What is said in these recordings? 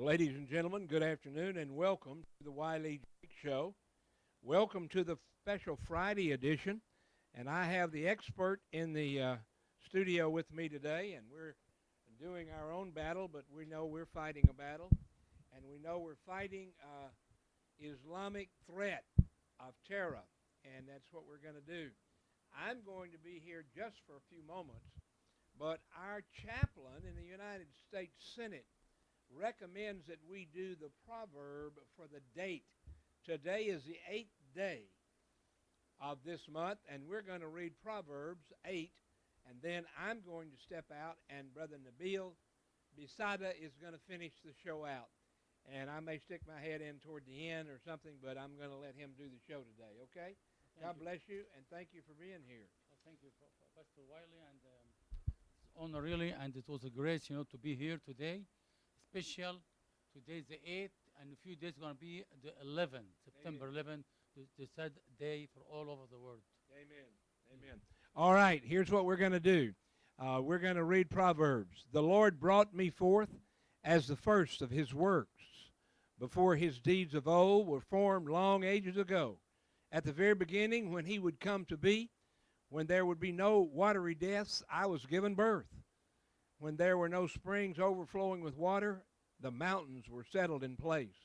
Ladies and gentlemen, good afternoon and welcome to the Wiley Show. Welcome to the special Friday edition. And I have the expert in the studio with me today, and we're doing our own battle, but we know we're fighting a battle, and we know we're fighting Islamic threat of terror, and that's what we're going to do. I'm going to be here just for a few moments, but our chaplain in the United States Senate recommends that we do the proverb for the date. Today is the 8th day of this month, and we're going to read Proverbs 8, and then I'm going to step out, and Brother Nabil Bisada is going to finish the show out. And I may stick my head in toward the end or something, but I'm going to let him do the show today, okay? God bless you, and thank you for being here. Well, thank you, Pastor Wiley, and it's an honor really, and it was a grace, to be here today. Special. Today's the 8th, and in a few days going to be the 11th, September 11th, the sad day for all over the world. Amen. Amen. All right, here's what we're going to do. We're going to read Proverbs. The Lord brought me forth as the first of his works, before his deeds of old were formed long ages ago. At the very beginning, when he would come to be, when there would be no watery depths, I was given birth. When there were no springs overflowing with water, the mountains were settled in place.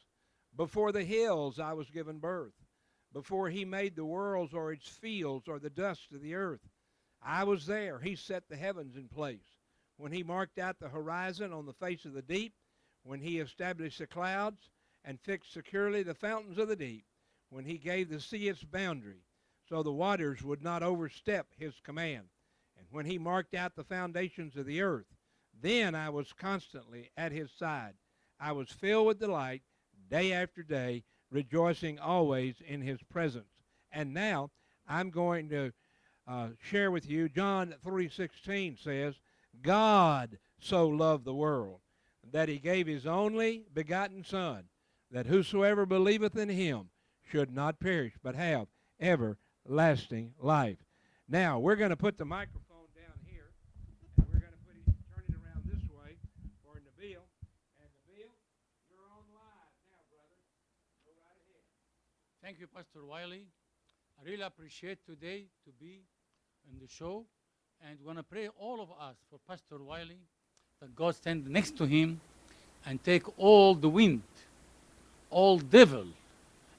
Before the hills I was given birth. Before he made the worlds or its fields or the dust of the earth, I was there. He set the heavens in place. When he marked out the horizon on the face of the deep, when he established the clouds and fixed securely the fountains of the deep, when he gave the sea its boundary, so the waters would not overstep his command, and when he marked out the foundations of the earth, then I was constantly at his side. I was filled with delight day after day, rejoicing always in his presence. And now I'm going to share with you, John 3:16 says, God so loved the world that he gave his only begotten Son, that whosoever believeth in him should not perish, but have everlasting life. Now, we're going to put the microphone down here, and we're going to turn it around this way for Nabil. And Nabil, you're on live now, brother. Go right ahead. Thank you, Pastor Wiley. I really appreciate today to be in the show, and want to pray all of us for Pastor Wiley, that God stand next to him and take all the wind, all devil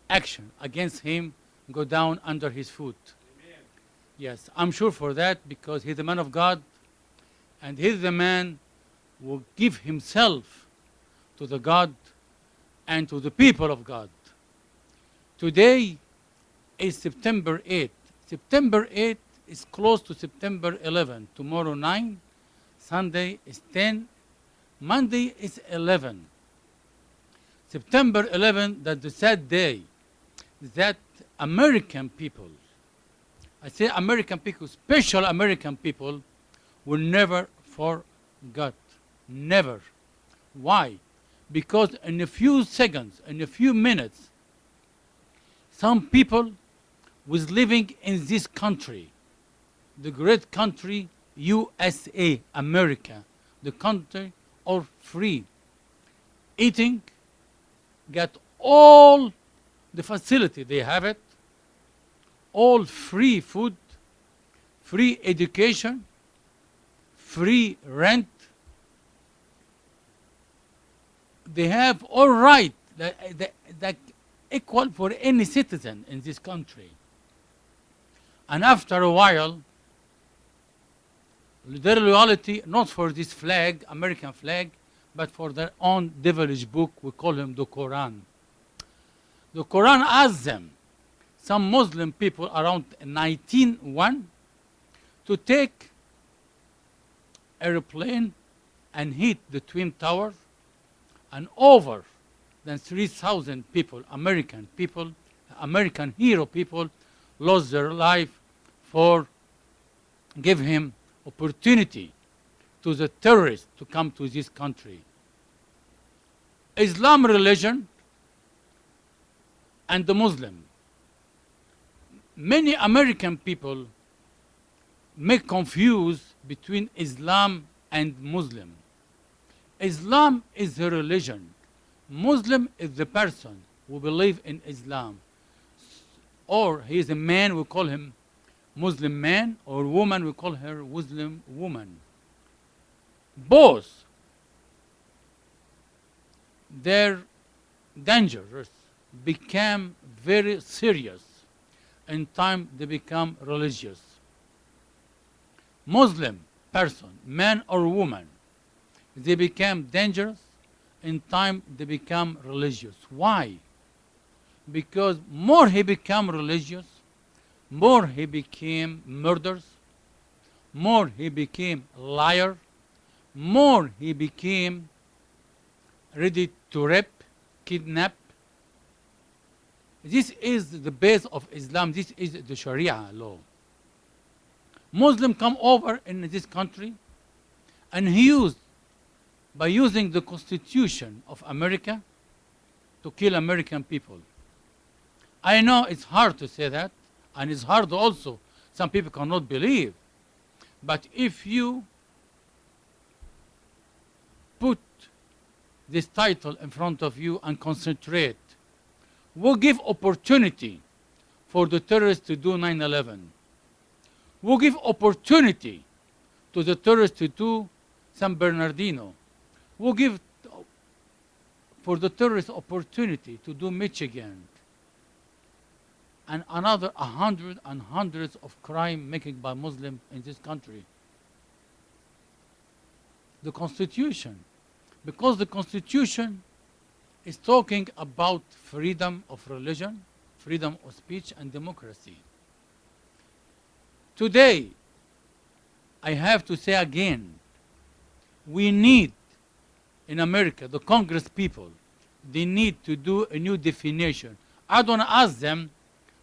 action against him, go down under his foot. Amen. Yes, I'm sure for that, because he's the man of God, and he's the man who will give himself to the God and to the people of God. Today is September 8th. September 8th is close to September 11th. Tomorrow 9, Sunday is 10, Monday is 11. September 11th, that's the sad day that American people, I say American people, special American people, will never forget. Never. Why? Because in a few seconds, in a few minutes, some people was living in this country, the great country USA, America, the country of free, eating, get all the facility, they have it, all free food, free education, free rent. They have all right that equal for any citizen in this country. And after a while, their loyalty, not for this flag, American flag, but for their own devilish book, we call him the Quran. The Quran asks them, some Muslim people around 1901, to take airplane and hit the Twin Towers, and over than 3,000 people, American hero people, lost their life for give him opportunity to the terrorists to come to this country. Islam religion and the Muslim. Many American people make confuse between Islam and Muslim. Islam is a religion. Muslim is the person who believes in Islam. Or he is a man, we call him Muslim man, or woman, we call her Muslim woman. Both, their dangers became very serious in time they become religious. Muslim person, man or woman, they became dangerous in time they become religious. Why? Because more he became religious, more he became murderers, more he became liar, more he became ready to rape, kidnap. This is the base of Islam. This is the Sharia law. Muslim come over in this country and he used, by using the Constitution of America, to kill American people. I know it's hard to say that, and it's hard also. Some people cannot believe. But if you put this title in front of you and concentrate, we'll give opportunity for the terrorists to do 9/11. We'll give opportunity to the terrorists to do San Bernardino. We'll give for the terrorists opportunity to do Michigan. And another hundreds of crime making by Muslims in this country. The Constitution, because the Constitution is talking about freedom of religion, freedom of speech, and democracy. Today, I have to say again, we need in America, the Congress people, they need to do a new definition. I don't ask them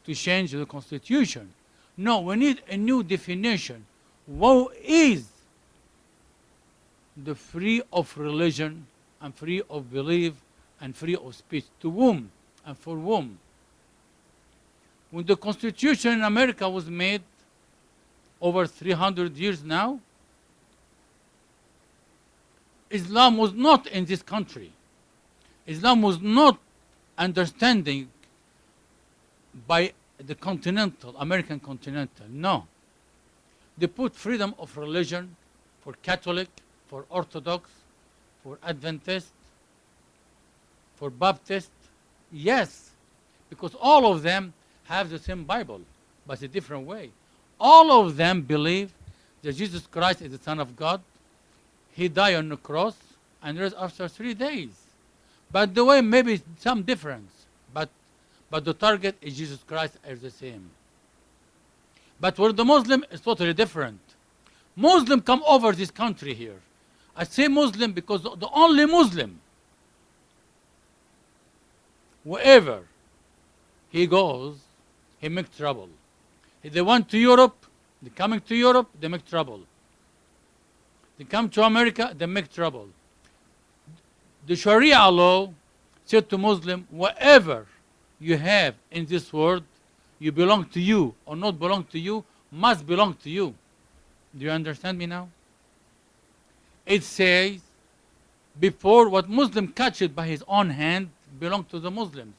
to change the Constitution. No, we need a new definition. What is the free of religion and free of belief and free of speech? To whom and for whom? When the Constitution in America was made over 300 years now, Islam was not in this country. Islam was not understanding by the continental, American continental. No. They put freedom of religion for Catholic, for Orthodox, for Adventist, for Baptist. Yes, because all of them have the same Bible, but a different way. All of them believe that Jesus Christ is the Son of God. He died on the cross and rose after 3 days. But the way maybe some difference, but the target is Jesus Christ is the same. But for the Muslim, it's totally different. Muslim come over this country here. I say Muslim because the only Muslim, wherever he goes, he makes trouble. If they went to Europe, they coming to Europe, they make trouble. They come to America, they make trouble. The Sharia law said to Muslim, whatever you have in this world, you belong to you or not belong to you, must belong to you. Do you understand me now? It says, before what Muslim catches by his own hand belong to the Muslims.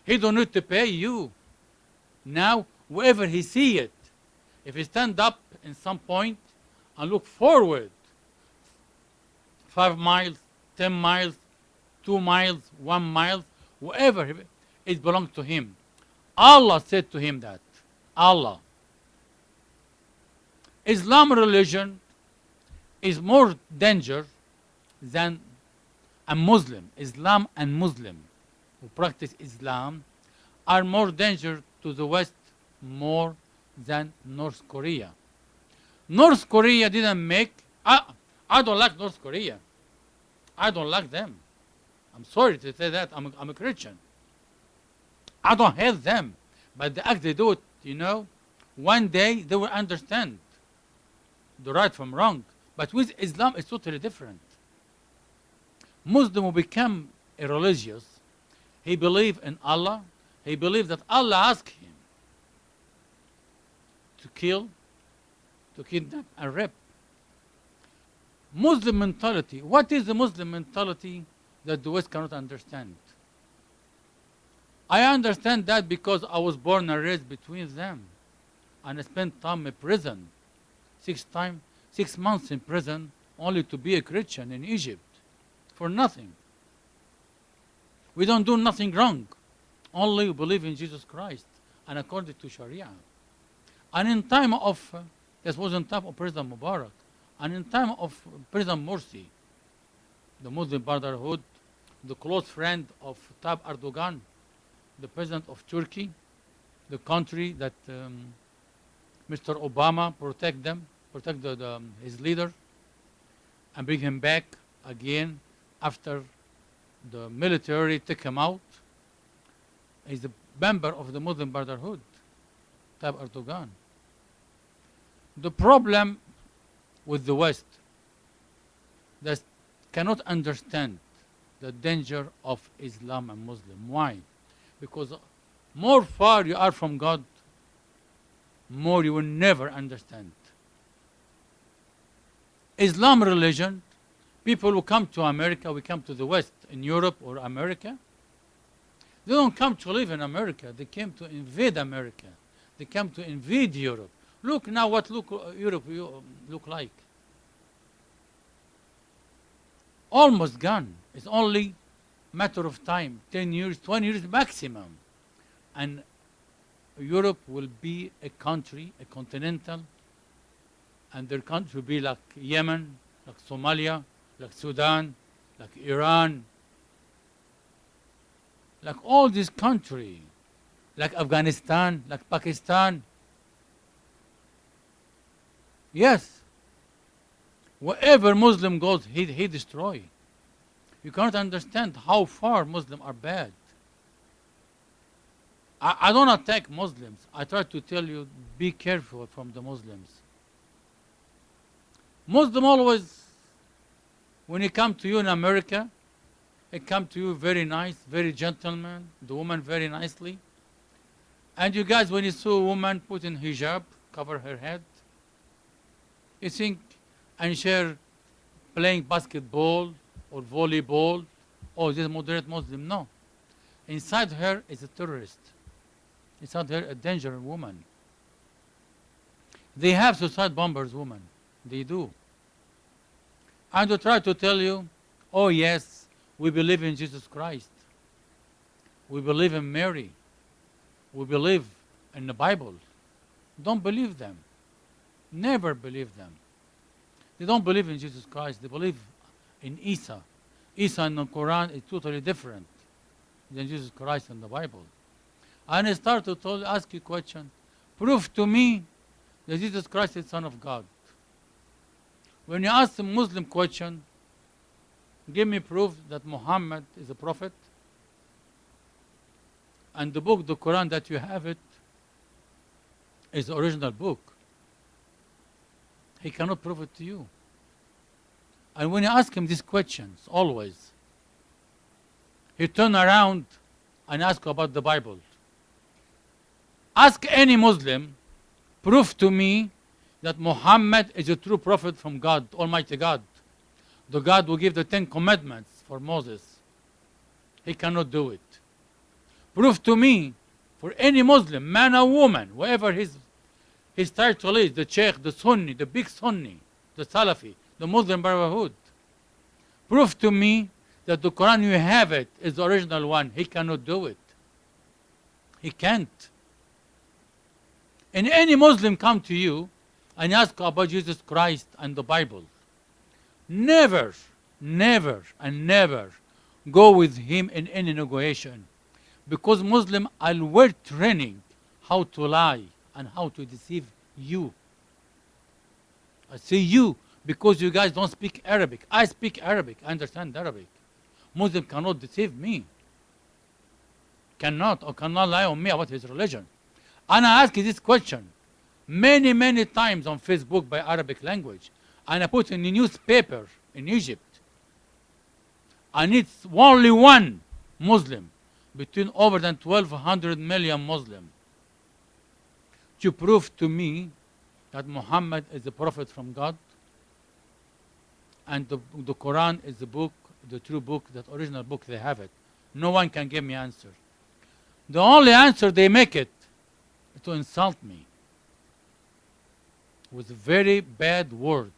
He don't need to pay you. Now, wherever he see it, if he stand up in some point and look forward, 5 miles, 10 miles, 2 miles, 1 mile, wherever it belongs to him. Allah said to him that. Allah. Islam religion is more danger than a Muslim. Islam and Muslim who practice Islam are more danger to the West more than North Korea. North Korea didn't make, I don't like North Korea. I don't like them. I'm sorry to say that. I'm a Christian. I don't hate them. But the act they do it, you know, one day they will understand the right from wrong. But with Islam, it's totally different. Muslim will become a religious. He believes in Allah. He believes that Allah asked him to kill, to kidnap, and rape. Muslim mentality. What is the Muslim mentality that the West cannot understand. I understand that because I was born and raised between them. And I spent time in prison, 6 months in prison, only to be a Christian in Egypt, for nothing. We don't do nothing wrong, only believe in Jesus Christ, and according to Sharia. And in time of, this was in time of President Mubarak, and in time of President Morsi, the Muslim Brotherhood, the close friend of Tayyip Erdogan, the president of Turkey, the country that Mr. Obama protect his leader, and bring him back again after the military took him out. He's a member of the Muslim Brotherhood, Tayyip Erdogan. The problem with the West that cannot understand the danger of Islam and Muslim. Why? Because more far you are from God, more you will never understand. Islam religion, people who come to America, we come to the West, in Europe or America, they don't come to live in America, they came to invade America. They come to invade Europe. Look now what Europe look like. Almost gone. It's only matter of time, 10 years, 20 years maximum. And Europe will be a country, a continental, and their country will be like Yemen, like Somalia, like Sudan, like Iran, like all these countries, like Afghanistan, like Pakistan. Yes. Wherever Muslim goes, he destroy. You cannot understand how far Muslims are bad. I don't attack Muslims. I try to tell you, be careful from the Muslims. Muslim always, when he come to you in America, he come to you very nice, very gentleman, the woman very nicely. And you guys, when you saw a woman put in hijab, cover her head, you think, and share playing basketball or volleyball, oh, this is moderate Muslim. No. Inside her is a terrorist. Inside her a dangerous woman. They have suicide bombers, women. They do. And they try to tell you, oh yes, we believe in Jesus Christ. We believe in Mary. We believe in the Bible. Don't believe them. Never believe them. They don't believe in Jesus Christ. They believe in Isa. Isa in the Quran is totally different than Jesus Christ in the Bible. And I start to ask you a question. Prove to me that Jesus Christ is Son of God. When you ask a Muslim question, give me proof that Muhammad is a prophet. And the book, the Quran that you have it, is the original book. He cannot prove it to you. And when you ask him these questions, always, he turn around and ask about the Bible. Ask any Muslim, prove to me that Muhammad is a true prophet from God, Almighty God. The God who gave the 10 Commandments for Moses. He cannot do it. Prove to me, for any Muslim, man or woman, whoever his title is, the Sheikh, the Sunni, the big Sunni, the Salafi, the Muslim Brotherhood. Prove to me that the Quran you have it is the original one. He cannot do it. He can't. And any Muslim come to you and ask about Jesus Christ and the Bible, never, never, and never go with him in any negotiation. Because Muslims are well training how to lie and how to deceive you. I say you because you guys don't speak Arabic. I speak Arabic. I understand Arabic. Muslim cannot deceive me. Cannot lie on me about his religion. And I ask you this question many, many times on Facebook by Arabic language. And I put in the newspaper in Egypt. And it's only one Muslim between over than 1,200 million Muslims to prove to me that Muhammad is a prophet from God and the Quran is the book the true book, that original book, they have it. No one can give me answer. The only answer they make it to insult me with a very bad word.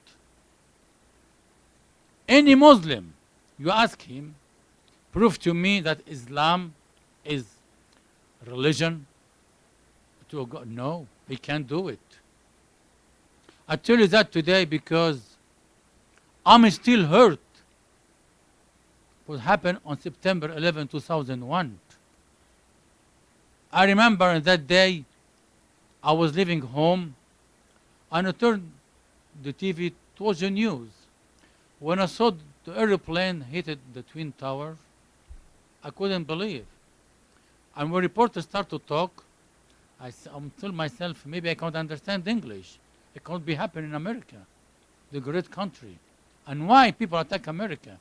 Any Muslim, you ask him, prove to me that Islam is religion to God. No, he can't do it. I tell you that today because I'm still hurt what happened on September 11, 2001. I remember that day I was leaving home and I turned the TV, it was the news. When I saw the airplane hit the Twin Towers, I couldn't believe. And when reporters start to talk, I told myself, maybe I can't understand English. It can't be happening in America, the great country. And why people attack America?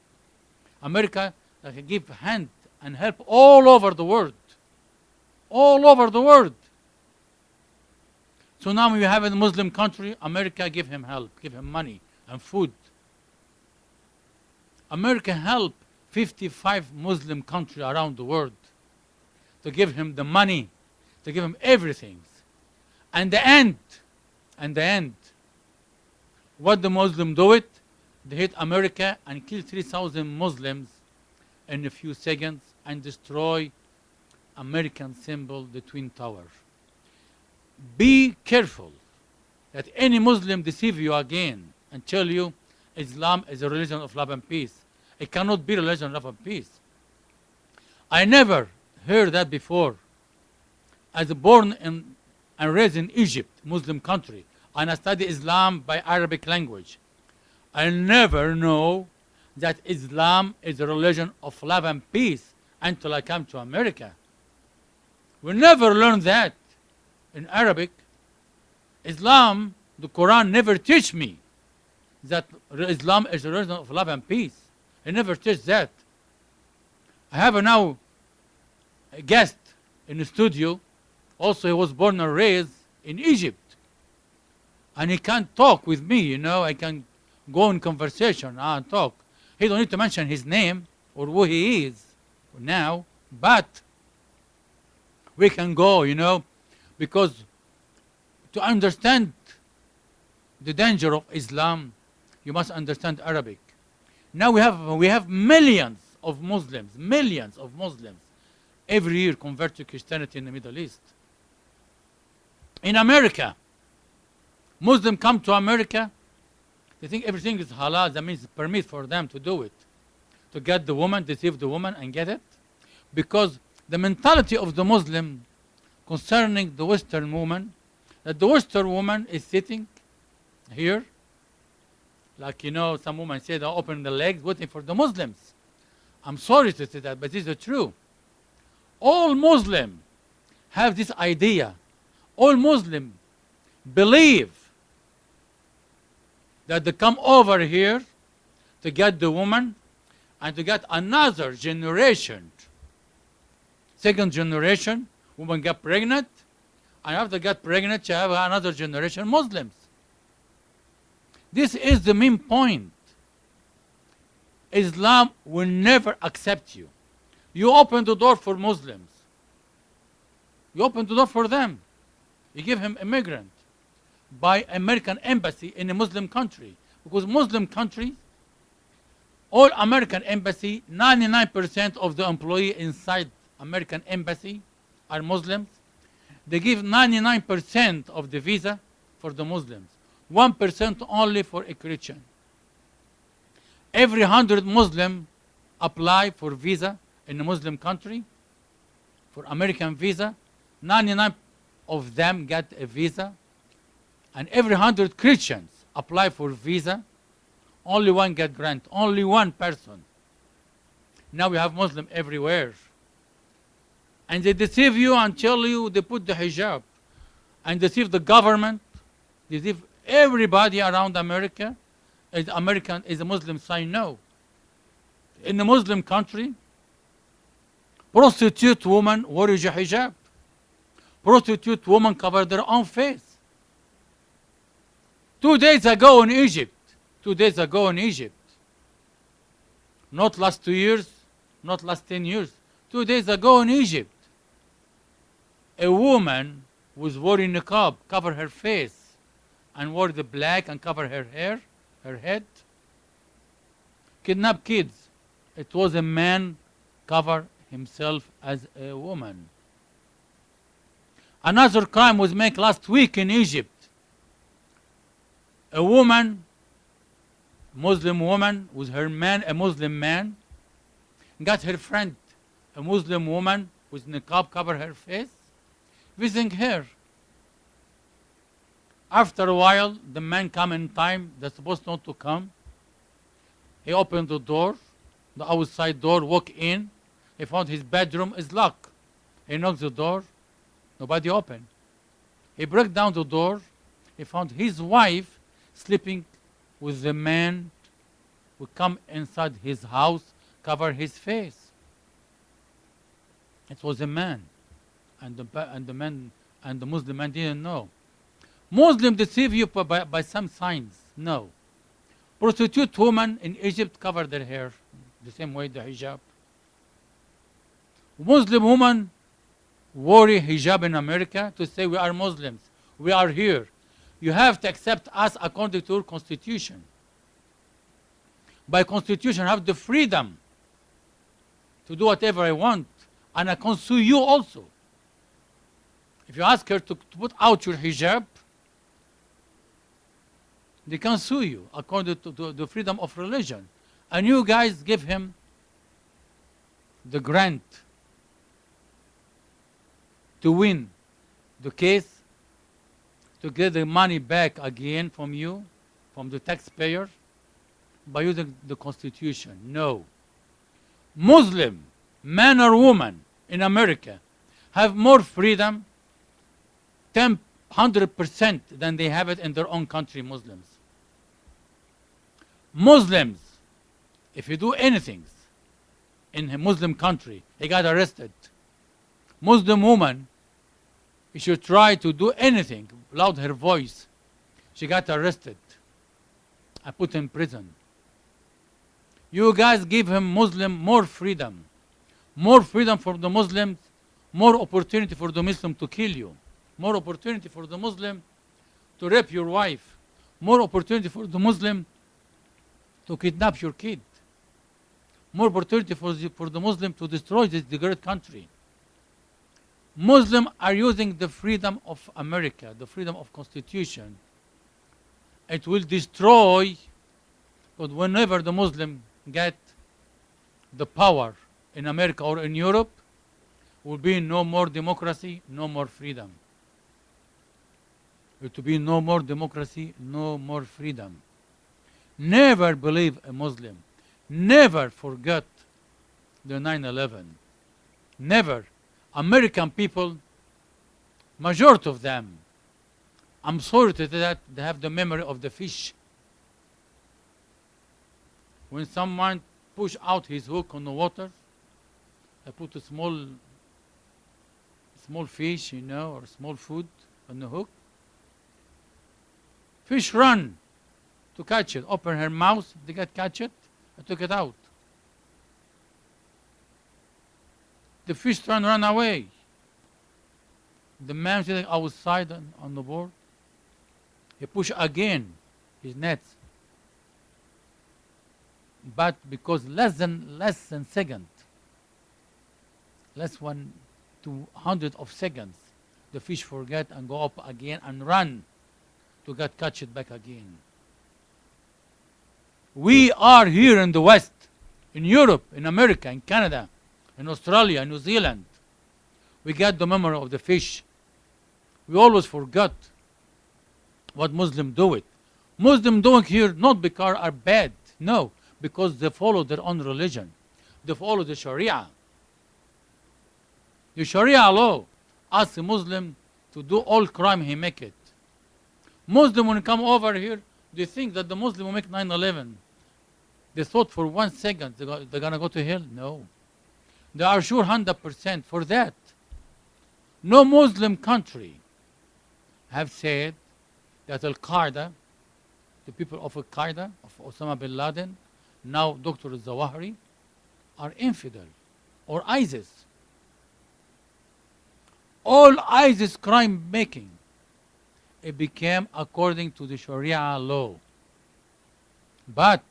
America that can give hand and help all over the world. All over the world. So now we have a Muslim country, America give him help, give him money and food. America helped 55 Muslim countries around the world to give him the money, to give him everything. And the end, what the Muslims do it? They hit America and kill 3,000 Muslims in a few seconds and destroy American symbol, the Twin Towers. Be careful that any Muslim deceive you again and tell you Islam is a religion of love and peace. It cannot be a religion of love and peace. I never heard that before. As born and raised in Egypt, Muslim country, and I study Islam by Arabic language, I never know that Islam is a religion of love and peace until I come to America. We never learned that in Arabic. Islam, the Quran never teach me that Islam is a religion of love and peace. It never teach that. I have now a guest in the studio. Also, he was born and raised in Egypt. And he can't talk with me, you know. I can go in conversation and talk. He don't need to mention his name or who he is now, but we can go, you know, because to understand the danger of Islam, you must understand Arabic. Now we have millions of Muslims every year convert to Christianity in the Middle East. In America, Muslims come to America, they think everything is halal, that means permit for them to do it, to get the woman, deceive the woman and get it. Because the mentality of the Muslim concerning the Western woman, that the Western woman is sitting here, like, you know, some women say they open the legs waiting for the Muslims. I'm sorry to say that, but this is true. All Muslims have this idea. All Muslims believe that they come over here to get the woman and to get another generation. Second generation, woman get pregnant, and after they get pregnant, you have another generation Muslims. This is the main point. Islam will never accept you. You open the door for Muslims. You open the door for them. You give him immigrant by American embassy in a Muslim country. Because Muslim countries, all American embassy, 99% of the employee inside American embassy are Muslims. They give 99% of the visa for the Muslims. 1% only for a Christian. Every 100 Muslim apply for visa in a Muslim country, for American visa, 99 of them get a visa, and every 100 Christians apply for visa, only one get grant, only one person. Now we have Muslim everywhere. And they deceive you and tell you they put the hijab, and deceive the government, deceive everybody around America. Is American, is a Muslim sign no. In a Muslim country, prostitute woman wear a hijab. Prostitute woman cover their own face. 2 days ago in Egypt, Not last 2 years, not last 10 years. 2 days ago in Egypt, a woman was wearing niqab, cover her face, and wore the black and cover her hair, her head. Kidnap kids. It was a man cover himself as a woman. Another crime was made last week in Egypt. A woman, Muslim woman, with her man, a Muslim man, got her friend, a Muslim woman with niqab cover her face, visiting her. After a while, the man come in time, they're supposed not to come. He opened the door, the outside door, walk in. He found his bedroom is locked. He knocked the door, nobody opened. He broke down the door. He found his wife sleeping with the man who come inside his house, cover his face. It was a man, and the Muslim man didn't know. Muslim deceive you by some signs. No. Prostitute women in Egypt cover their hair the same way the hijab. Muslim women wore hijab in America to say we are Muslims. We are here. You have to accept us according to your constitution. By constitution, I have the freedom to do whatever I want, and I can sue you also. If you ask her to put out your hijab, they can sue you according to the freedom of religion. And you guys give him the grant to win the case, to get the money back again from you, from the taxpayer, by using the constitution. No. Muslim, man or woman in America, have more freedom, 100% than they have it in their own country, Muslims. Muslims, if you do anything in a Muslim country, he got arrested. Muslim woman, if she try to do anything, loud her voice, she got arrested and put in prison. You guys give him Muslim more freedom for the Muslims, more opportunity for the Muslim to kill you, more opportunity for the Muslim to rape your wife, more opportunity for the Muslim to kidnap your kid, more opportunity for the Muslim to destroy the great country. Muslims are using the freedom of America, the freedom of constitution. It will destroy, but whenever the Muslim get the power in America or in Europe, will be no more democracy, no more freedom. It will be no more democracy, no more freedom. Never believe a Muslim. Never forget the 9/11. Never. American people, majority of them, I'm sorry to say that, they have the memory of the fish. When someone push out his hook on the water, I put a small fish, or small food on the hook. Fish run to catch it. Open her mouth, they get catch it. I took it out. The fish run away. The man sitting outside on the board, he push again his nets. But because less than second, less 1 to 100 of seconds, the fish forget and go up again and run to catch it back again. We are here in the West, in Europe, in America, in Canada, in Australia, New Zealand. We get the memory of the fish. We always forgot what Muslims do it. Muslims doing here not because are bad, no, because they follow their own religion. They follow the Sharia. The Sharia law asks a Muslim to do all crime he make it. Muslim when come over here, they think that the Muslim will make 9/11. They thought for 1 second they're going to go to hell. No. They are sure 100% for that. No Muslim country have said that Al-Qaeda, the people of Al-Qaeda, of Osama bin Laden, now Dr. Zawahiri, are infidel or ISIS. All ISIS crime making, it became according to the Sharia law. But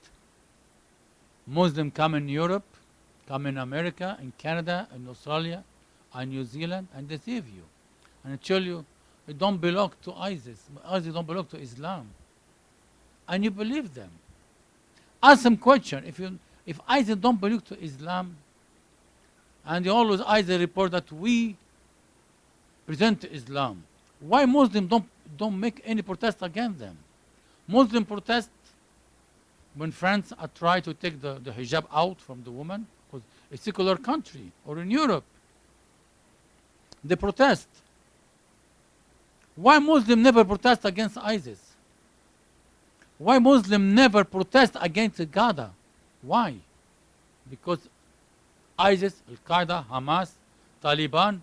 Muslims come in Europe, come in America, in Canada, in Australia, and New Zealand, and deceive you. And I tell you, it don't belong to ISIS. ISIS don't belong to Islam. And you believe them. Ask them question. If ISIS don't belong to Islam, and they always ISIS report that we present Islam, why Muslims don't make any protest against them? Muslim protest when France try to take the hijab out from the woman, because it's a secular country, or in Europe. They protest. Why Muslim never protest against ISIS? Why Muslim never protest against Gaza? Why? Because ISIS, Al-Qaeda, Hamas, Taliban,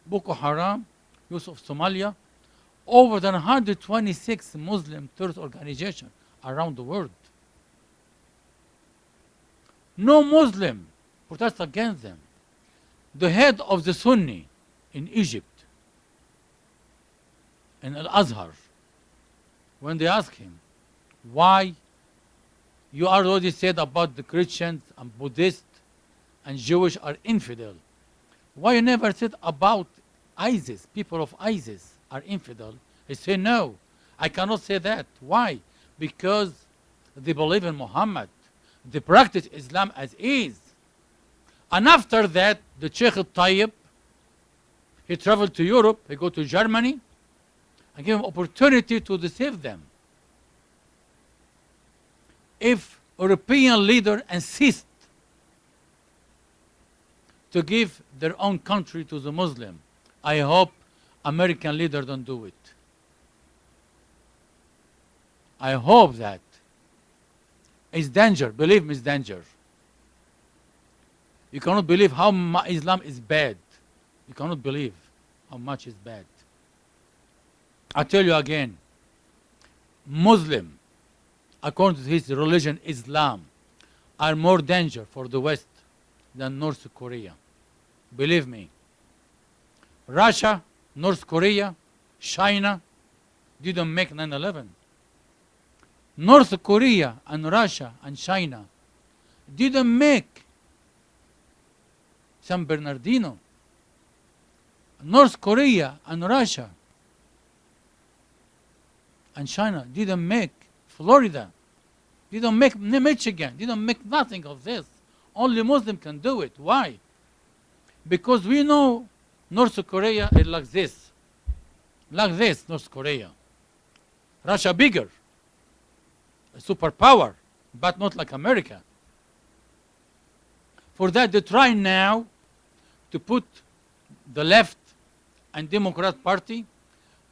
Boko Haram, use of Somalia, over than 126 Muslim terrorist organizations around the world. No Muslim protest against them. The head of the Sunni in Egypt, in Al-Azhar, when they ask him, why you already said about the Christians and Buddhists and Jewish are infidel, why you never said about ISIS, people of ISIS are infidel? He said, no, I cannot say that. Why? Because they believe in Muhammad. They practice Islam as is. And after that, the Sheikh al-Tayyib, he traveled to Europe, he go to Germany, and give him opportunity to deceive them. If European leader insist to give their own country to the Muslim, I hope American leader don't do it. I hope that. It's danger. Believe me, it's danger. You cannot believe how Islam is bad. You cannot believe how much is bad. I tell you again, Muslim, according to his religion, Islam, are more danger for the West than North Korea. Believe me. Russia, North Korea, China didn't make 9/11. North Korea and Russia and China didn't make San Bernardino. North Korea and Russia and China didn't make Florida, didn't make Michigan, didn't make nothing of this. Only Muslim can do it. Why? Because we know North Korea is like this. Like this, North Korea. Russia bigger, a superpower, but not like America. For that, they try now to put the left and Democrat Party,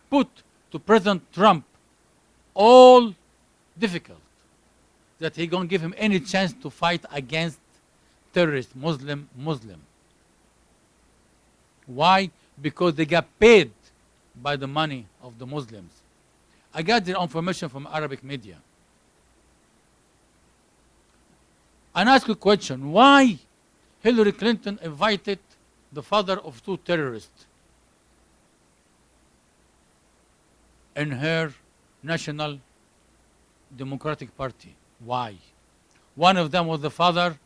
put to President Trump all difficult, that he don't give him any chance to fight against terrorist Muslim. Why? Because they got paid by the money of the Muslims. I got their information from Arabic media. And ask a question, why Hillary Clinton invited the father of two terrorists in her National Democratic Party? Why? One of them was the father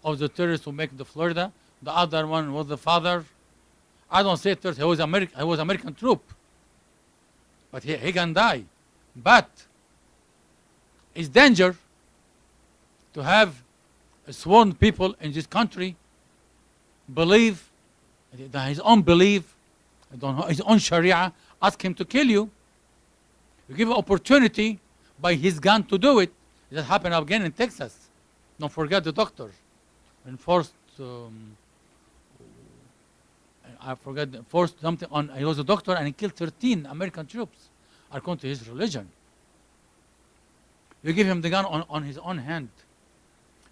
of the terrorist who make the Florida. The other one was the father, I don't say terrorist, he was American troop. But he can die. But it's danger to have sworn people in this country believe that his own belief, his own Sharia, ask him to kill you. You give an opportunity by his gun to do it. That happened again in Texas. Don't forget the doctor. And forced something on, he was a doctor and he killed 13 American troops according to his religion. You give him the gun on his own hand.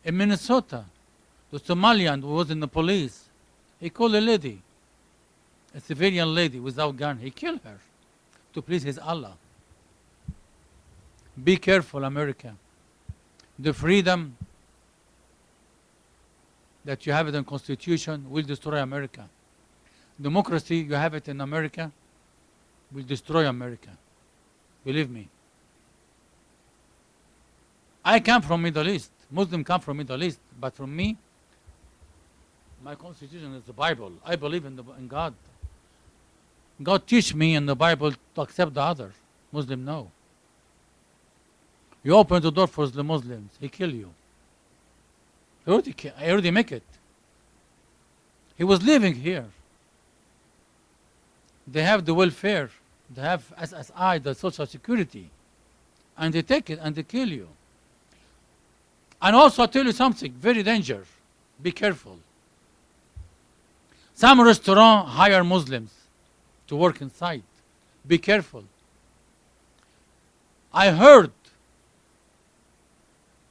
In Minnesota, the Somalian who was in the police, he called a lady, a civilian lady without gun. He killed her to please his Allah. Be careful, America. the freedom that you have it in Constitution will destroy America. Democracy, you have it in America, will destroy America. Believe me. I come from Middle East. Muslims come from Middle East. But from me, my constitution is the Bible. I believe in God. God teach me in the Bible to accept the other. Muslim, no. You open the door for the Muslims, he kill you. I already make it. He was living here. They have the welfare. They have SSI, the Social Security. And they take it and they kill you. And also, I'll tell you something very dangerous. Be careful. Some restaurants hire Muslims to work inside. Be careful. I heard,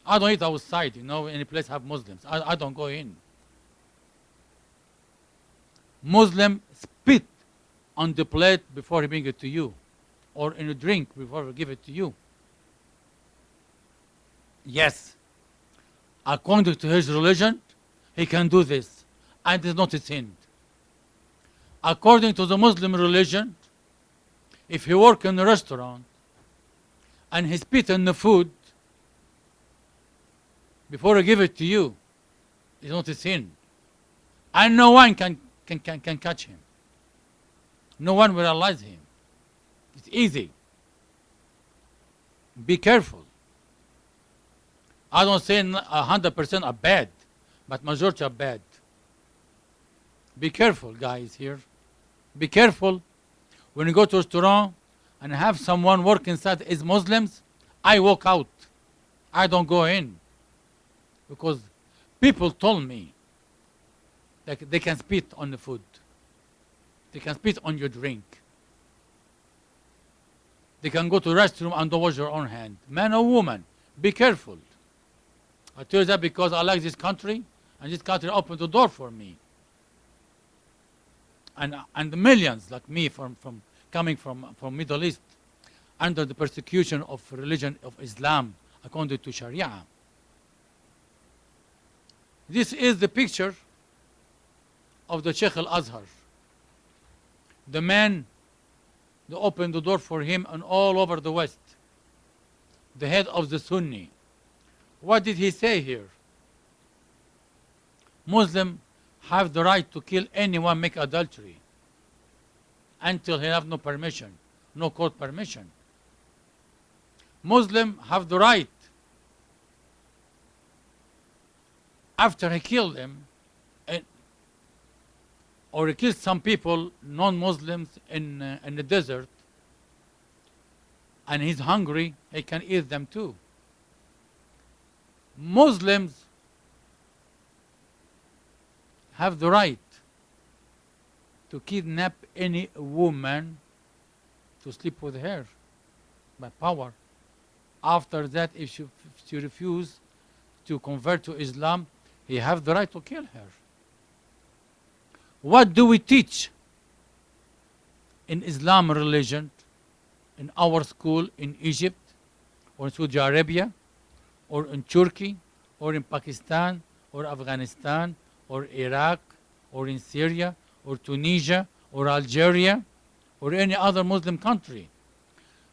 I don't eat outside, any place have Muslims. I don't go in. Muslim spit on the plate before he bring it to you, or in a drink before he give it to you. Yes, according to his religion, he can do this, and it's not a sin. According to the Muslim religion, if he work in a restaurant and he spit on the food before he give it to you, it's not a sin. And no one can catch him. No one will realize him. It's easy. Be careful. I don't say 100% are bad, but majority are bad. Be careful, guys, here. Be careful when you go to a restaurant and have someone work inside is Muslims. I walk out. I don't go in. Because people told me that they can spit on the food. They can spit on your drink. They can go to the restroom and don't wash your own hand. Man or woman, be careful. I tell you that because I like this country, and this country opened the door for me. And the millions like me coming from Middle East under the persecution of religion of Islam according to Sharia. This is the picture of the Sheikh al-Azhar. The man that opened the door for him and all over the West. The head of the Sunni. What did he say here? Muslims have the right to kill anyone make adultery until he have no permission, no court permission. Muslims have the right, after he killed them, or he killed some people, non-Muslims in the desert, and he's hungry, he can eat them too. Muslims have the right to kidnap any woman to sleep with her by power. After that, if she refuses to convert to Islam, he have the right to kill her. What do we teach in Islam religion, in our school in Egypt, or in Saudi Arabia, or in Turkey, or in Pakistan, or Afghanistan, or Iraq, or in Syria, or Tunisia, or Algeria, or any other Muslim country?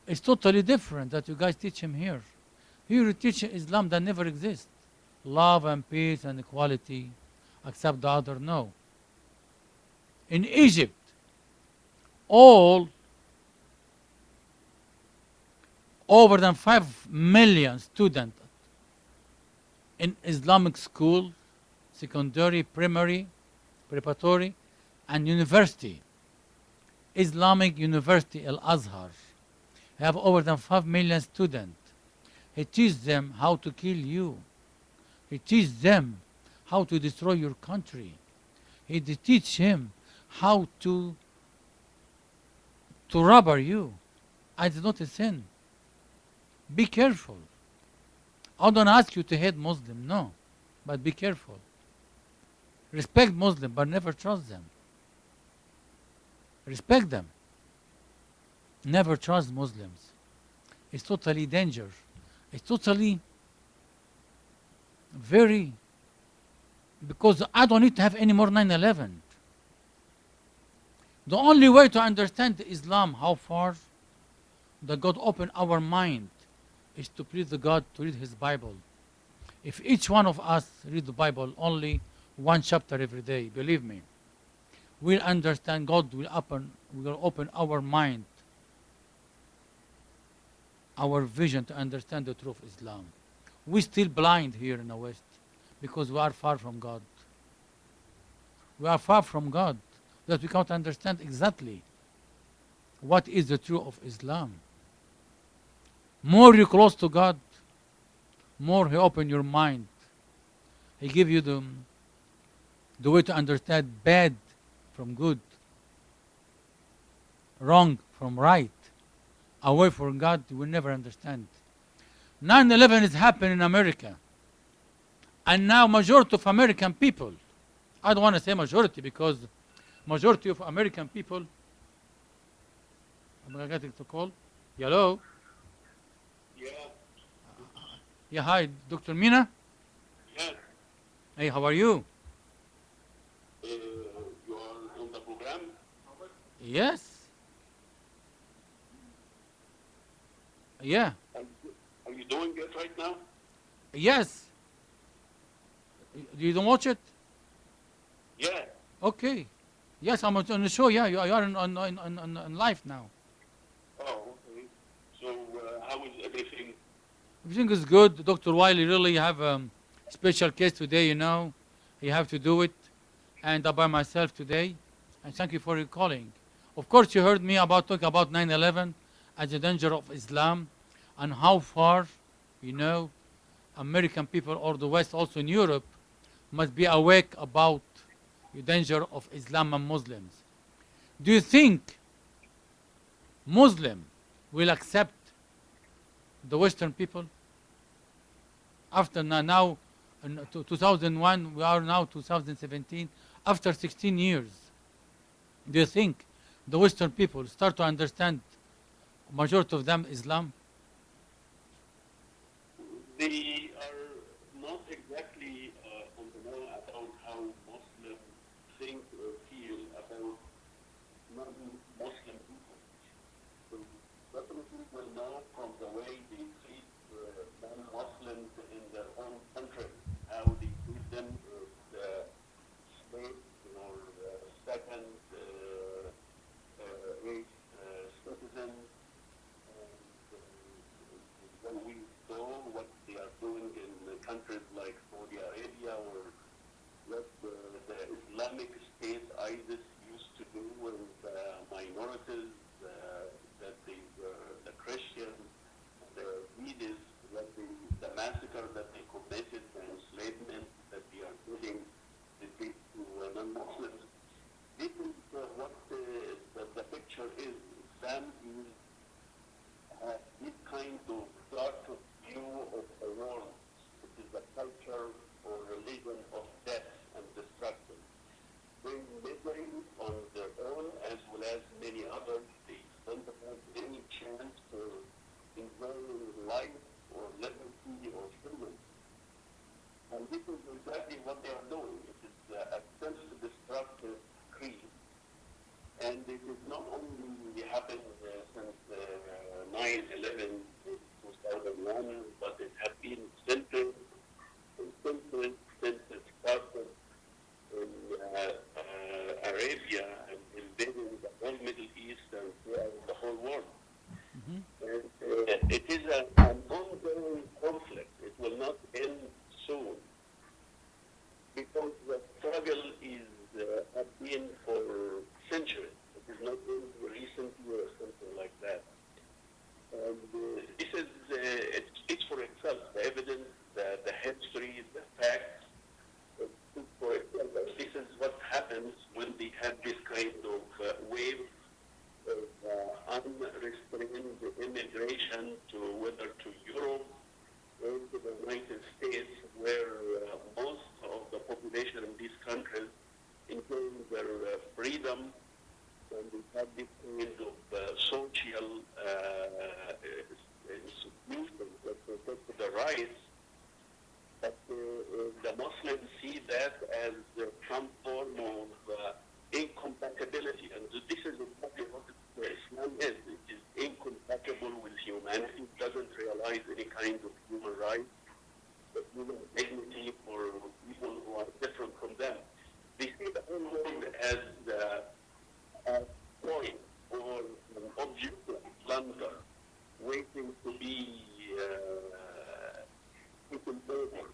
It's totally different that you guys teach him here. Here you teach Islam that never exists. Love and peace and equality, accept the other, no. In Egypt, all over than 5 million students in Islamic school, secondary, primary, preparatory, and university. Islamic University Al-Azhar have over than 5 million students. He teaches them how to kill you. He teaches them how to destroy your country. He teaches him how to rob you. It's not a sin. Be careful. I don't ask you to hate Muslim, no. But be careful. Respect Muslim, but never trust them. Respect them. Never trust Muslims. It's totally dangerous. It's totally Very, because I don't need to have any more 9/11. The only way to understand Islam, how far that God opened our mind, is to please the God to read His Bible. If each one of us read the Bible only one chapter every day, believe me, we'll understand. God will open our mind, our vision to understand the truth of Islam. We're still blind here in the West because we are far from God. We are far from God that we can't understand exactly what is the truth of Islam. More you're close to God, more He open your mind. He give you the way to understand bad from good, wrong from right, away from God. You will never understand. 9/11 is happening in America, and now majority of American people, I don't want to say majority because majority of American people, I'm getting to call. Hello? Yeah, Yeah, hi, Dr. Mina. yeah. Hey, how are you? You are on the program? Yes. Yeah. Are you doing it right now? Yes. You don't watch it? Yeah. Okay. Yes, I'm on the show. Yeah, you are on live now. Oh, okay. So, how is everything? Everything is good. Dr. Wiley really have a special case today, you know. You have to do it. And by myself today. And thank you for your calling. Of course, you heard me talk about 9/11 as a danger of Islam and how far, you know, American people or the West, also in Europe, must be awake about the danger of Islam and Muslims. Do you think Muslim will accept the Western people? After now, in 2001, we are now 2017, after 16 years, do you think the Western people start to understand, majority of them, Islam? They are not exactly on the know about how Muslims think or feel about non-Muslim people. So, definitely will know from the way they treat non-Muslims in their own country, how they treat them as slaves or second rate citizens. When we saw what they are doing in countries like Saudi Arabia or what the Islamic State ISIS used to do with minorities, that they were the Christians, the Yazidis, the massacre that they committed, the enslavement that they are doing to non-Muslims. This is what the picture is. Islam is this kind of dark view of the world. It is a culture or religion of death and destruction. Bring misery on their own as well as many others. They don't have any chance to enjoy life or liberty or freedom. And this is exactly what they are doing. It is a self-destructive creed. And it is not only happened since 9/11 in 2001, but it has been centered since it started in Arabia and invading the whole Middle East and throughout the whole world. Mm-hmm. And it is an ongoing conflict. It will not end soon because the struggle has been for centuries. It is not in recent years, something like that. And this is, it speaks for itself. The evidence, the history, the facts, it speaks for itself. This is what happens when they have this kind of wave of unrestrained immigration whether to Europe or to the United States, where most of the population in these countries enjoy their freedom, and they have this kind of social institutions that protect the rights. But Muslims see that as some form of incompatibility, and this is exactly what Islam is. It is incompatible with humanity. It doesn't realize any kind of human rights, human dignity for people who are different from them. They see the whole world as a point or an object of plunder, waiting to be taken over.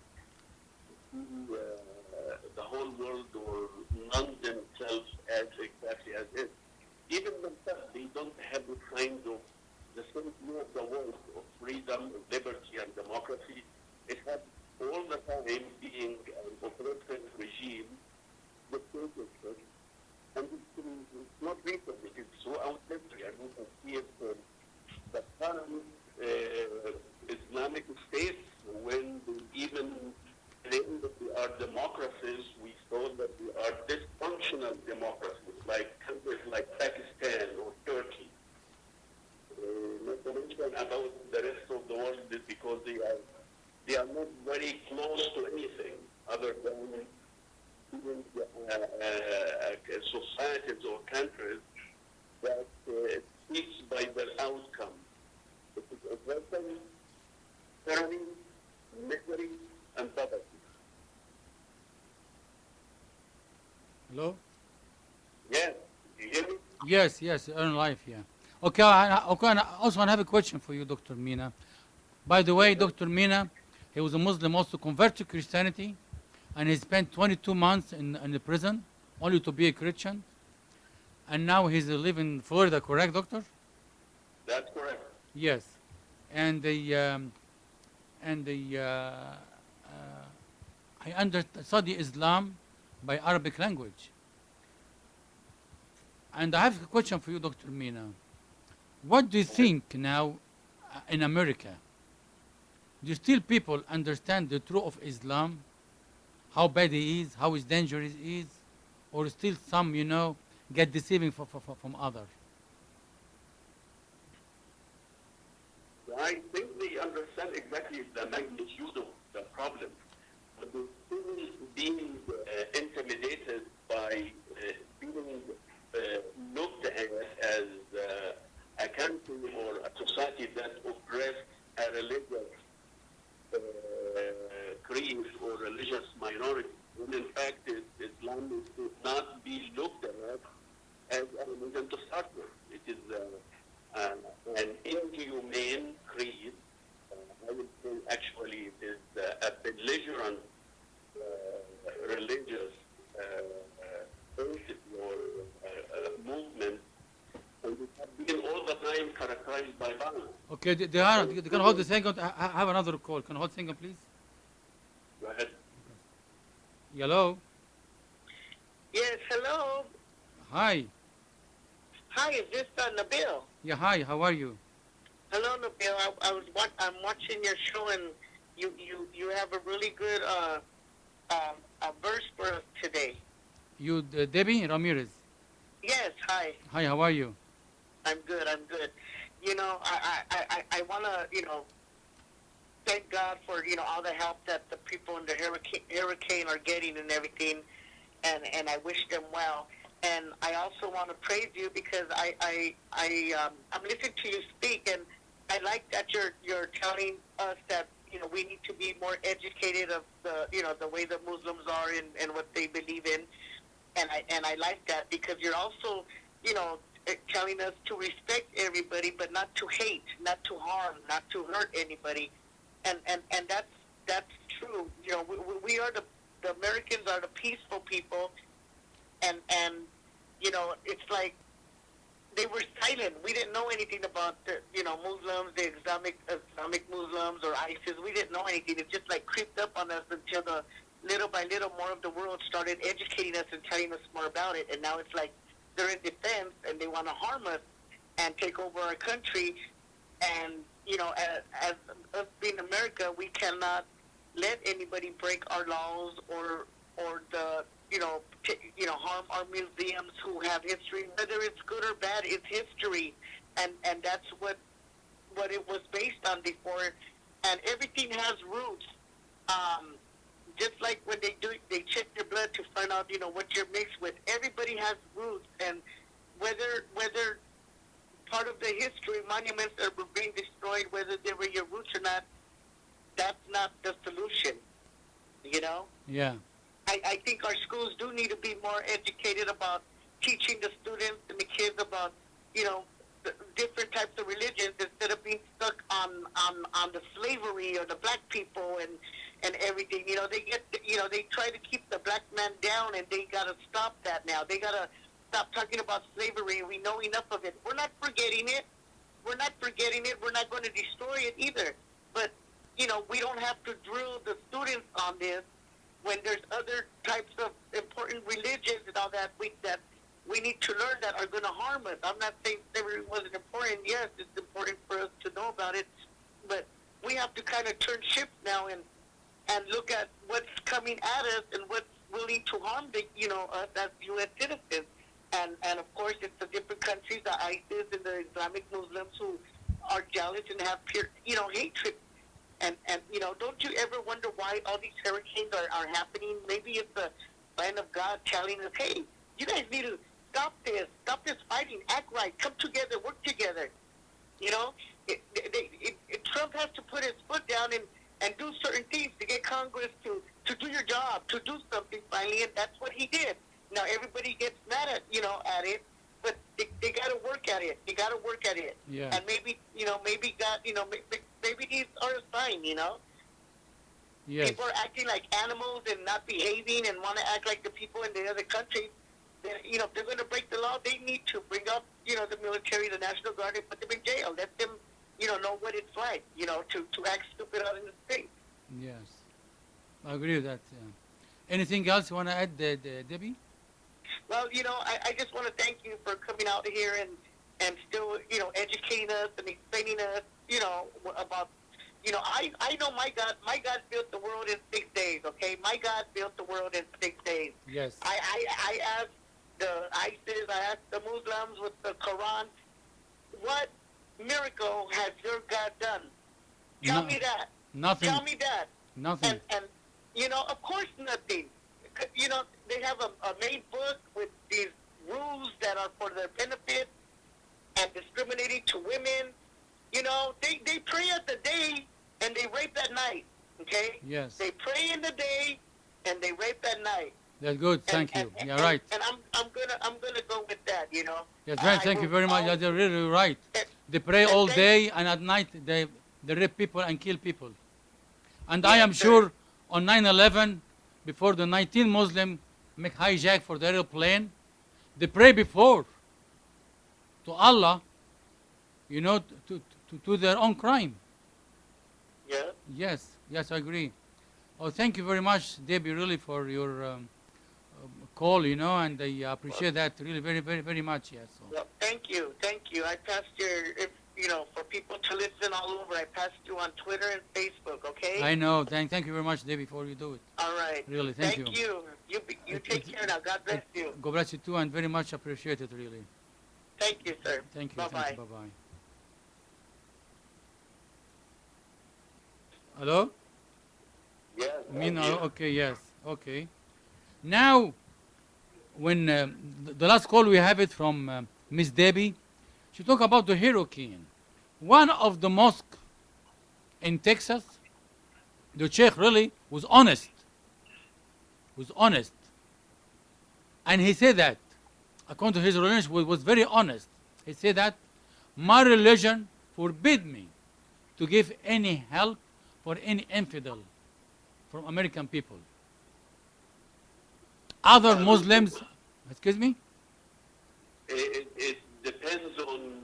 The whole world or run themselves as exactly as is. Even themselves, they don't have the kind of the same view of the world of freedom, liberty, and democracy. It has all the time being an oppressive regime, dictatorship, and it's not recent. It is throughout history, and we can see it from the current Islamic states when they even claim that they are democracies. We saw that they are dysfunctional democracies, like countries like Pakistan or Turkey. Not to mention about the rest of the world because they are not very close to anything other than societies or countries that speaks by their outcome. It is oppression, tyranny, misery, and poverty. Hello? Yes, you hear me? Yes, earn life, yeah. Okay, okay, and I also have a question for you, Dr. Mina. By the way, Dr. Mina, he was a Muslim, also converted to Christianity, and he spent 22 months in the prison, only to be a Christian. And now he's living in Florida, correct, doctor? That's correct. Yes. And I study Islam by Arabic language. And I have a question for you, Dr. Mina. What do you think now in America? Do still people understand the truth of Islam? How bad it is, how dangerous it is? Or still some, get deceiving from others? I think they understand exactly the magnitude of the problem. But they're still being intimidated by being looked at as a country or a society that oppressed a religious creed or religious minority. When in fact, Islam should not be looked at as a religion to start with. It is an inhumane creed. I would say actually it is a belligerent religious entity or movement, and it has been all the time characterized by violence. Okay, they can hold a second. I have another call. Can you hold a second, please? Go ahead. Hello? Yes, hello. Hi. Hi, is this Nabil? Yeah, hi. How are you? Hello, Nabil. I'm watching your show, and you have a really good a verse for us today. You, Debbie Ramirez. Yes, hi. Hi, how are you? I'm good. I want to thank God for all the help that the people in the hurricane are getting and everything, and I wish them well. And I also want to praise you because I'm listening to you speak, and I like that you're telling us that we need to be more educated of the way the Muslims are and what they believe in, and I like that because you're also telling us to respect everybody, but not to hate, not to harm, not to hurt anybody, and that's true. We are the Americans are the peaceful people, and it's like they were silent. We didn't know anything about the Muslims, the Islamic Muslims or ISIS. We didn't know anything. It just like creeped up on us until the little by little more of the world started educating us and telling us more about it. And now it's like they're in defense and they want to harm us and take over our country. And as us being America, we cannot let anybody break our laws or the harm our museums who have history, whether it's good or bad. It's history, and that's what it was based on before. And everything has roots. just like when they check your blood to find out, what you're mixed with. Everybody has roots, and whether part of the history, monuments that were being destroyed, whether they were your roots or not, that's not the solution. Yeah. I think our schools do need to be more educated about teaching the students and the kids about, the different types of religions instead of being stuck on the slavery or the black people and everything. They try to keep the black man down, and they got to stop that now. They got to stop talking about slavery. We know enough of it. We're not forgetting it. We're not going to destroy it either. But, we don't have to drill the students on this when there's other types of important religions and all that we need to learn that are going to harm us. I'm not saying slavery wasn't important. Yes, it's important for us to know about it. But we have to kind of turn shifts now and look at what's coming at us and what's willing to harm us as U.S. citizens. And of course, it's the different countries, the ISIS and the Islamic Muslims who are jealous and have pure, hatred. And don't you ever wonder why all these hurricanes are happening? Maybe it's the plan of God telling us, hey, you guys need to stop this fighting, act right, come together, work together. Trump has to put his foot down and do certain things to get Congress to do your job, to do something finally, and that's what he did. Now everybody gets mad at it, but they got to work at it. They got to work at it. Yeah. And maybe God, maybe these are a sign. Yes. People are acting like animals and not behaving and want to act like the people in the other countries. If they're going to break the law, they need to bring up, the military, the National Guard, and put them in jail. Let them, know what it's like, to act stupid out in the street. Yes. I agree with that. Yeah. Anything else you want to add, Debbie? Well, I just want to thank you for coming out here and still, educating us and explaining us, about, I know my God built the world in 6 days, okay? My God built the world in 6 days. Yes. I asked the ISIS, I asked the Muslims with the Quran, what miracle has your God done? Tell me that. Nothing. Tell me that. Nothing. And of course nothing. They have a main book with these rules that are for their benefit and discriminating to women. They pray at the day and they rape at night. Okay? Yes. They pray in the day and they rape at night. That's good. Thank you. You're right. And I'm gonna go with that. Yes, right. Thank you very much. You're really right. They pray all day, and at night they rape people and kill people. And I am sure on 9/11, before the 19 Muslim make hijack for the airplane, they pray before to Allah, to do their own crime. Yeah. Yes, I agree. Oh, thank you very much, Debbie, really for your call, and I appreciate that really very, very, very much. Yes. So. Well, thank you. I passed for people to listen all over, I passed you on Twitter and Facebook, okay? I know. Thank you very much, Debbie, for you do it. All right. Really, thank you. You take care now. God bless you. God bless you too, and very much appreciate it, really. Thank you, sir. Thank you. Bye-bye. Thank you. Bye-bye. Hello? Yes. Okay, yes. Okay. Now, when the last call we have it from Miss Debbie, she talked about the hurricane. One of the mosques in Texas, the sheikh really was honest. And he said that, according to his religion, was very honest. He said that, my religion forbid me to give any help for any infidel from American people. Other Muslims, excuse me? It depends on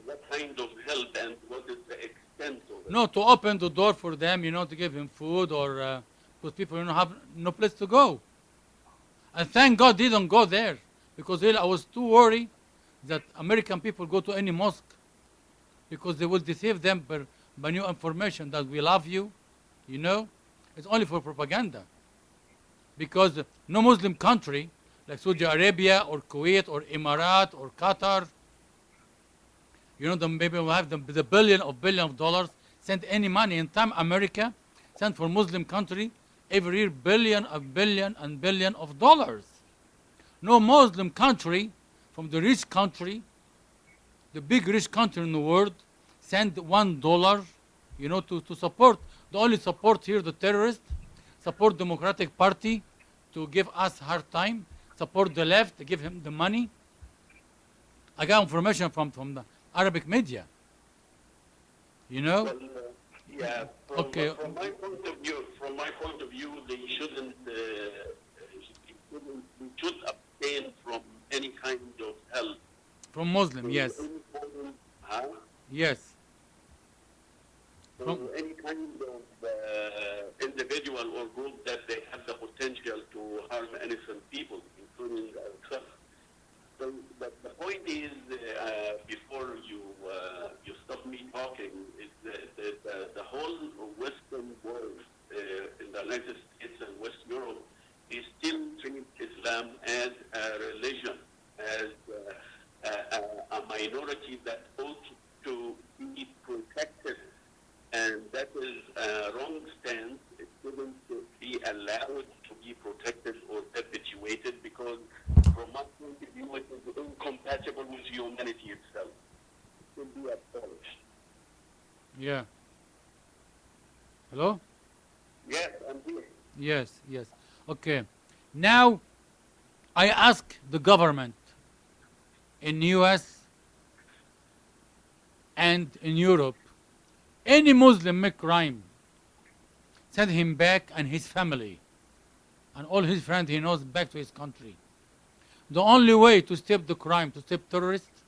what kind of help and what is the extent of it. No, to open the door for them, to give him food or because people have no place to go. And thank God they didn't go there because really I was too worried that American people go to any mosque because they will deceive them by new information that we love you, It's only for propaganda. Because no Muslim country like Saudi Arabia or Kuwait or Emirat or Qatar, maybe will have the billion of dollars, send any money. In time, America send for Muslim country every year billion of dollars. No Muslim country from the rich country, the big rich country in the world, send $1, to support. The only support here, the terrorists, support Democratic Party to give us hard time, support the left, to give him the money. I got information from the Arabic media. Well, yeah. Okay. From my point of view, they shouldn't. We should abstain from any kind of help. From Muslim, yes. Huh? Yes. So any kind of individual or group that they have the potential to harm innocent people, including ourselves. So the point is, before you stop me talking, is that the whole Western world, in the United States and West Europe, is still treating Islam as a religion, as a minority that ought to be protected. And that is a wrong stance. It shouldn't be allowed to be protected or perpetuated because, from my point of view, it is incompatible with humanity itself. It should be abolished. Yeah. Hello? Yes, I'm here. Yes. Okay. Now, I ask the government in U.S. and in Europe, any Muslim make crime, send him back and his family and all his friends he knows back to his country. The only way to stop the crime, to stop terrorists,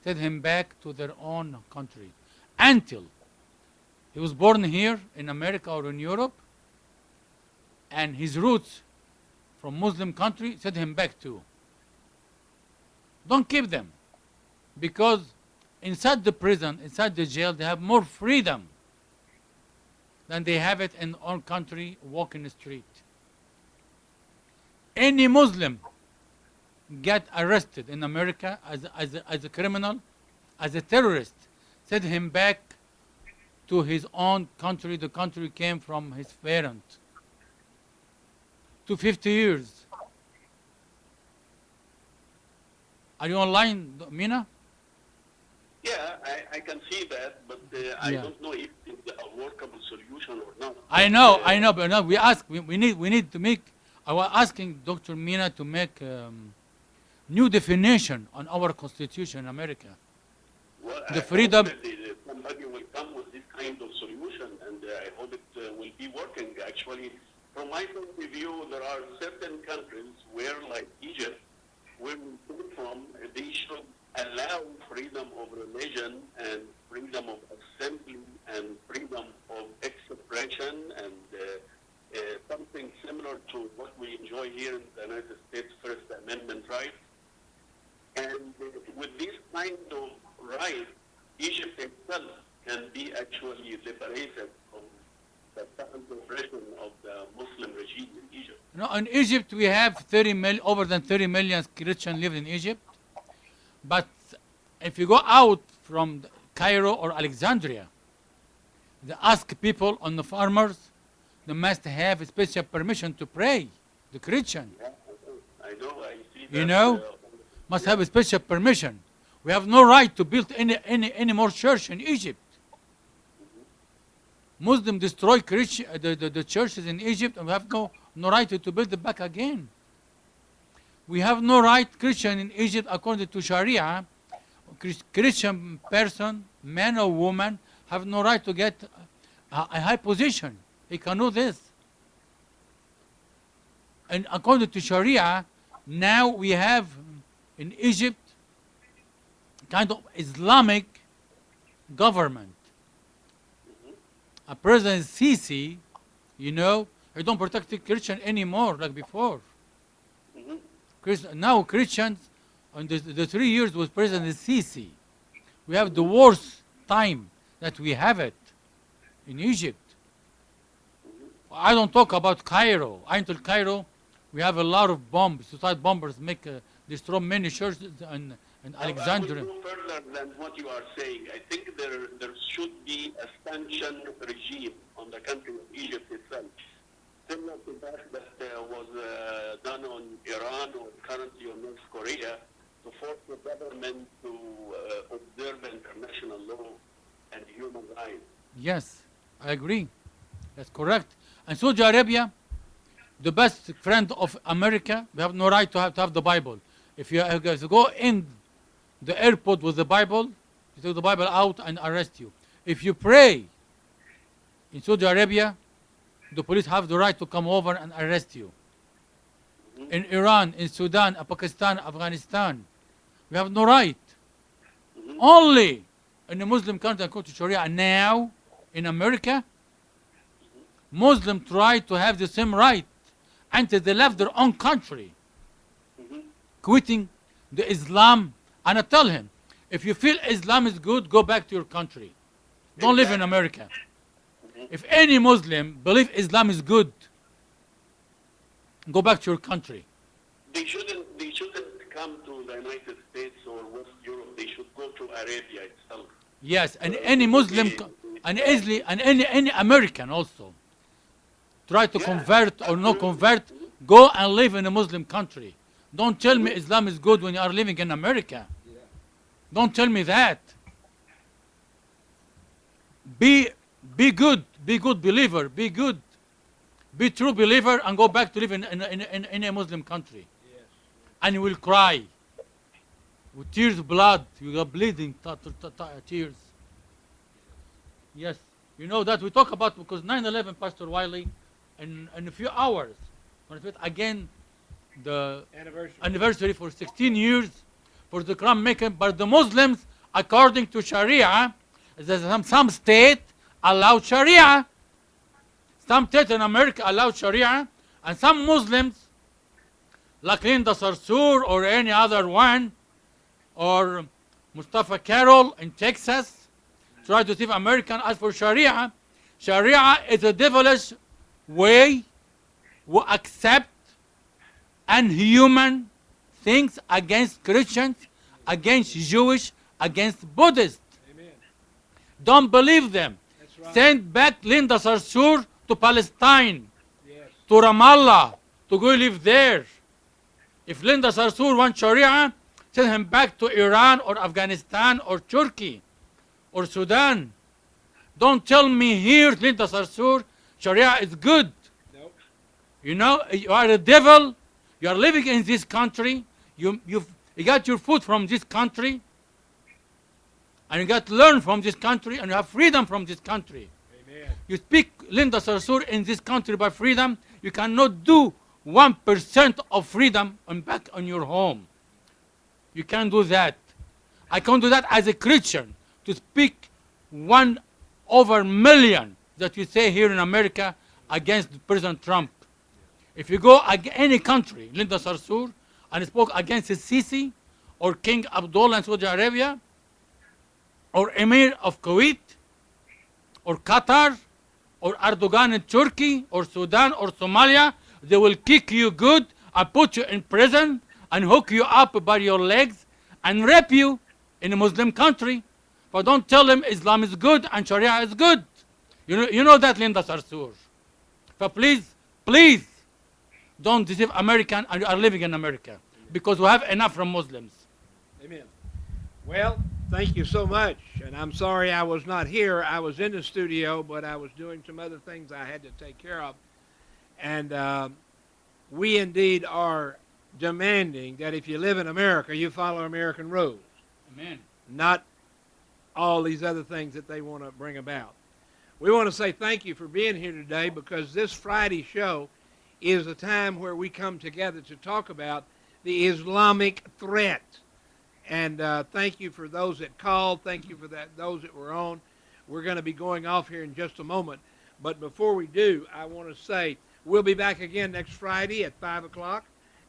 send him back to their own country. Until he was born here in America or in Europe, and his roots from Muslim country, send him back too. Don't keep them, because inside the prison, inside the jail, they have more freedom than they have it in our country, walking the street. Any Muslim get arrested in America as a criminal, as a terrorist, send him back to his own country, the country came from his parent, to 50 years. Are you online, Mina? Yeah, I can see that, but I don't know if it's a workable solution or not. I know, but no, we need to make. I was asking Dr. Mina to make new definition on our constitution in America. Well, The freedom. Somebody will come with this kind of solution, and I hope it will be working. Actually, from my point of view, there are certain countries where, like Egypt, where we come from, they should allow freedom of religion and freedom of assembly and freedom of expression and something similar to what we enjoy here in the United States First Amendment rights. And with this kind of rights, Egypt itself can be actually liberated from the current oppression of the Muslim regime in Egypt. In Egypt, we have over than 30 million Christians live in Egypt. But if you go out from Cairo or Alexandria, they ask people on the farmers, they must have a special permission to pray, the Christian. Yeah, I know, I see that. You know, must have a special permission. We have no right to build any more church in Egypt. Muslims destroy the churches in Egypt, and we have no right to build it back again. We have no right, Christian in Egypt, according to Sharia, Christian person, man or woman, have no right to get a high position. He can do this. And according to Sharia, now we have in Egypt kind of Islamic government. A President Sisi, he don't protect the Christian anymore like before. Now Christians, in the 3 years with President Sisi, we have the worst time that we have it in Egypt. I don't talk about Cairo. Until Cairo, we have a lot of bombs. Suicide bombers destroy many churches in Alexandria. I will go further than what you are saying. I think there should be a sanctioned regime on on the country of Egypt itself. Similar to that was done on Iran or currently on North Korea to force the government to observe international law and human rights. Yes, I agree. That's correct. And Saudi Arabia, the best friend of America, we have no right to have the Bible. If you go in the airport with the Bible, you take the Bible out and arrest you. If you pray in Saudi Arabia, the police have the right to come over and arrest you. In Iran, in Sudan, Pakistan, Afghanistan, we have no right. Only in a Muslim country according to Sharia now, in America, Muslims try to have the same right until they left their own country, quitting the Islam. And I tell him, if you feel Islam is good, go back to your country. Don't live in America. If any Muslim believe Islam is good, go back to your country. They shouldn't come to the United States or West Europe. They should go to Arabia itself. Yes, and any Muslim, and any American also, try to convert or no convert, go and live in a Muslim country. Don't tell me Islam is good when you are living in America. Don't tell me that. Be good believer, be good, be true believer, and go back to live in a Muslim country. Yes. And you will cry with tears of blood. You are bleeding tears. Yes, you know that we talk about, because 9/11, Pastor Wiley, in a few hours, again the anniversary for 16 years for the crime making. But the Muslims, according to Sharia, there's some state allowed Sharia. Some states in America allowed Sharia, and some Muslims, like Linda Sarsour or any other one, or Mustafa Carroll in Texas, try to see American as for Sharia. Sharia is a devilish way we accept unhuman things against Christians, against Jewish, against Buddhists. Amen. Don't believe them. That's right. Send back Linda Sarsour to Palestine, Yes. to Ramallah, to go live there. If Linda Sarsour wants Sharia, send him back to Iran or Afghanistan or Turkey or Sudan. Don't tell me here, Linda Sarsour, Sharia is good. Nope. You know, you are a devil. You are living in this country. You got your food from this country. And you got to learn from this country, and you have freedom from this country. Amen. You speak Linda Sarsour in this country by freedom. You cannot do 1% of freedom and back on your home. You can't do that. I can't do that as a Christian, to speak 1/1,000,000 that you say here in America against President Trump. If you go any country, Linda Sarsour, and spoke against Sisi or King Abdullah in Saudi Arabia, or Emir of Kuwait, or Qatar, or Erdogan in Turkey, or Sudan, or Somalia, they will kick you good and put you in prison and hook you up by your legs and rape you in a Muslim country. But don't tell them Islam is good and Sharia is good. You know that, Linda Sarsour. But please, don't deceive American and you are living in America, because we have enough from Muslims. Amen. Well, thank you so much. And I'm sorry I was not here. I was in the studio, but I was doing some other things I had to take care of. And we indeed are demanding that if you live in America, you follow American rules. Amen. Not all these other things that they want to bring about. We want to say thank you for being here today, because this Friday show is a time where we come together to talk about the Islamic threat. And thank you for those that called. Thank you for those that were on. We're going to be going off here in just a moment. But before we do, I want to say we'll be back again next Friday at 5 o'clock.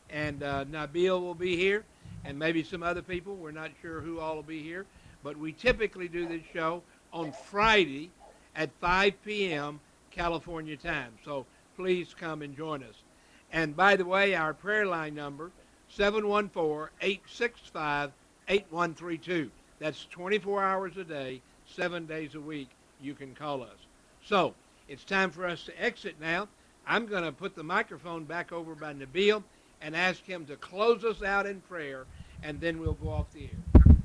And Nabil will be here, and maybe some other people. We're not sure who all will be here. But we typically do this show on Friday at 5 p.m. California time. So please come and join us. And by the way, our prayer line number, 714-865-8132. That's 24 hours a day, 7 days a week. You can call us. So It's time for us to exit now. I'm going to put the microphone back over by Nabil and ask him to close us out in prayer, and then we'll go off the air.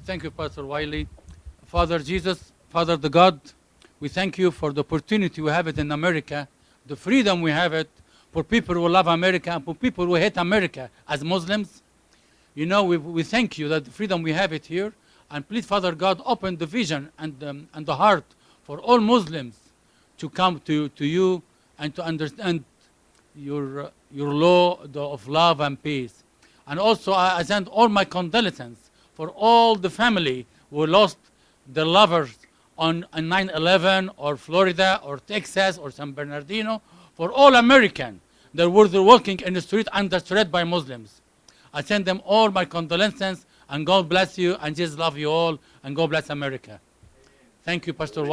Thank you, Pastor Wiley. Father Jesus, Father the God, we thank you for the opportunity we have it in America, the freedom we have it for people who love America and for people who hate America as Muslims. You know, we thank you that the freedom we have it here. And please, Father God, open the vision and the heart for all Muslims to come to you and to understand your law of love and peace. And also, I send all my condolences for all the family who lost their lovers on 9/11 or Florida or Texas or San Bernardino, for all American that were walking in the street under threat by Muslims. I send them all my condolences, and God bless you, and Jesus love you all, and God bless America. Thank you, Pastor.